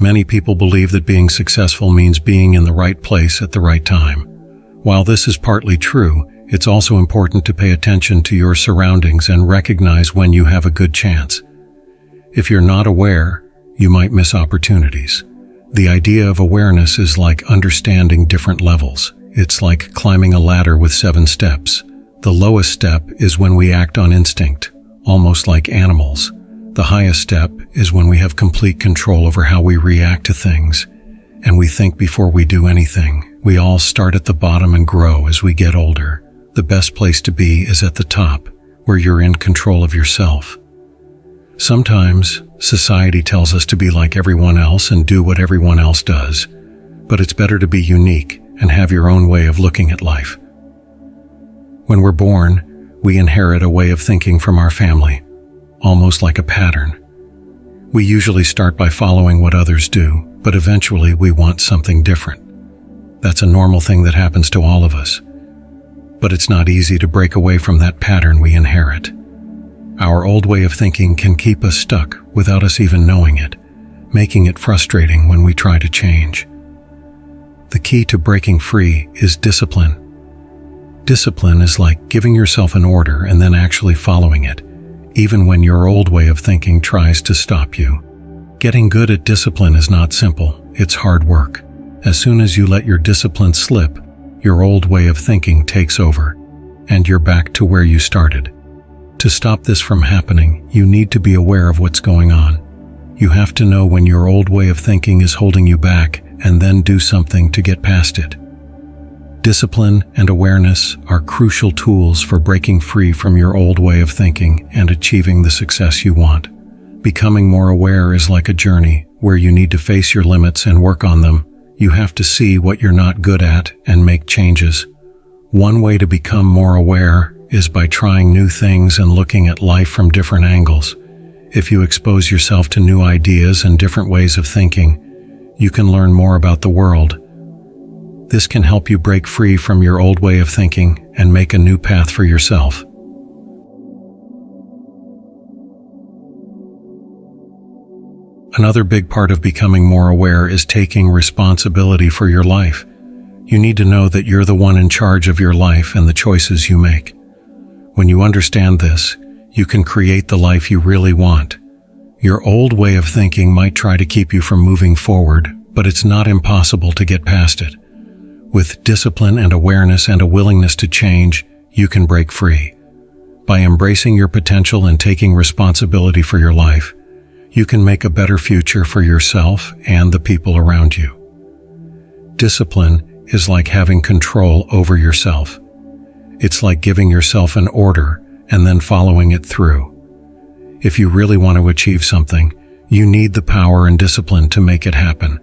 Many people believe that being successful means being in the right place at the right time. While this is partly true, it's also important to pay attention to your surroundings and recognize when you have a good chance. If you're not aware, you might miss opportunities. The idea of awareness is like understanding different levels. It's like climbing a ladder with 7 steps. The lowest step is when we act on instinct, almost like animals. The highest step is when we have complete control over how we react to things, and we think before we do anything. We all start at the bottom and grow as we get older. The best place to be is at the top, where you're in control of yourself. Sometimes, society tells us to be like everyone else and do what everyone else does, but it's better to be unique and have your own way of looking at life. When we're born, we inherit a way of thinking from our family, almost like a pattern. We usually start by following what others do, but eventually we want something different. That's a normal thing that happens to all of us. But it's not easy to break away from that pattern we inherit. Our old way of thinking can keep us stuck without us even knowing it, making it frustrating when we try to change. The key to breaking free is discipline. Discipline is like giving yourself an order and then actually following it, even when your old way of thinking tries to stop you. Getting good at discipline is not simple, it's hard work. As soon as you let your discipline slip, your old way of thinking takes over, and you're back to where you started. To stop this from happening, you need to be aware of what's going on. You have to know when your old way of thinking is holding you back, and then do something to get past it. Discipline and awareness are crucial tools for breaking free from your old way of thinking and achieving the success you want. Becoming more aware is like a journey where you need to face your limits and work on them. You have to see what you're not good at and make changes. One way to become more aware is by trying new things and looking at life from different angles. If you expose yourself to new ideas and different ways of thinking, you can learn more about the world. This can help you break free from your old way of thinking and make a new path for yourself. Another big part of becoming more aware is taking responsibility for your life. You need to know that you're the one in charge of your life and the choices you make. When you understand this, you can create the life you really want. Your old way of thinking might try to keep you from moving forward, but it's not impossible to get past it. With discipline and awareness and a willingness to change, you can break free. By embracing your potential and taking responsibility for your life, you can make a better future for yourself and the people around you. Discipline is like having control over yourself. It's like giving yourself an order and then following it through. If you really want to achieve something, you need the power and discipline to make it happen.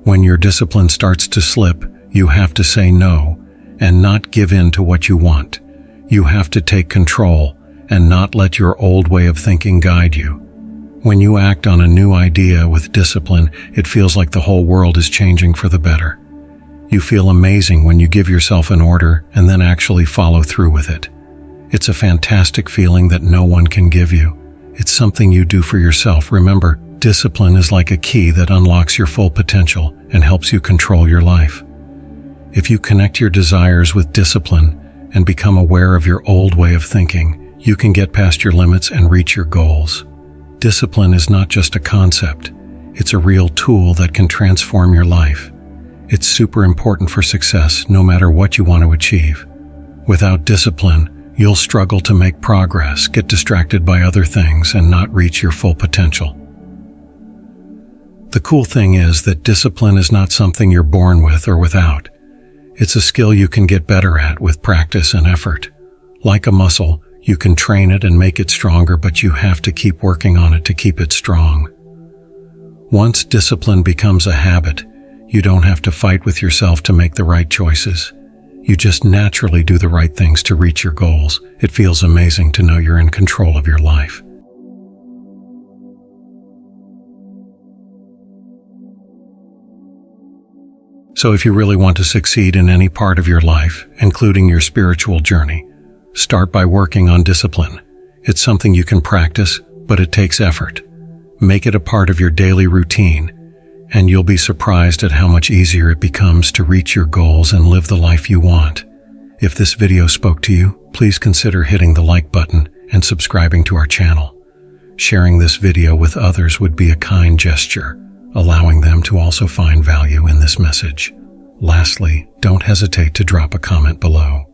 When your discipline starts to slip, you have to say no and not give in to what you want. You have to take control and not let your old way of thinking guide you. When you act on a new idea with discipline, it feels like the whole world is changing for the better. You feel amazing when you give yourself an order and then actually follow through with it. It's a fantastic feeling that no one can give you. It's something you do for yourself. Remember, discipline is like a key that unlocks your full potential and helps you control your life. If you connect your desires with discipline and become aware of your old way of thinking, you can get past your limits and reach your goals. Discipline is not just a concept, it's a real tool that can transform your life. It's super important for success, no matter what you want to achieve. Without discipline, you'll struggle to make progress, get distracted by other things, and not reach your full potential. The cool thing is that discipline is not something you're born with or without. It's a skill you can get better at with practice and effort. Like a muscle, you can train it and make it stronger, but you have to keep working on it to keep it strong. Once discipline becomes a habit, you don't have to fight with yourself to make the right choices. You just naturally do the right things to reach your goals. It feels amazing to know you're in control of your life. So if you really want to succeed in any part of your life, including your spiritual journey, start by working on discipline. It's something you can practice, but it takes effort. Make it a part of your daily routine. and you'll be surprised at how much easier it becomes to reach your goals and live the life you want. If this video spoke to you, please consider hitting the like button and subscribing to our channel. Sharing this video with others would be a kind gesture, allowing them to also find value in this message. Lastly, don't hesitate to drop a comment below.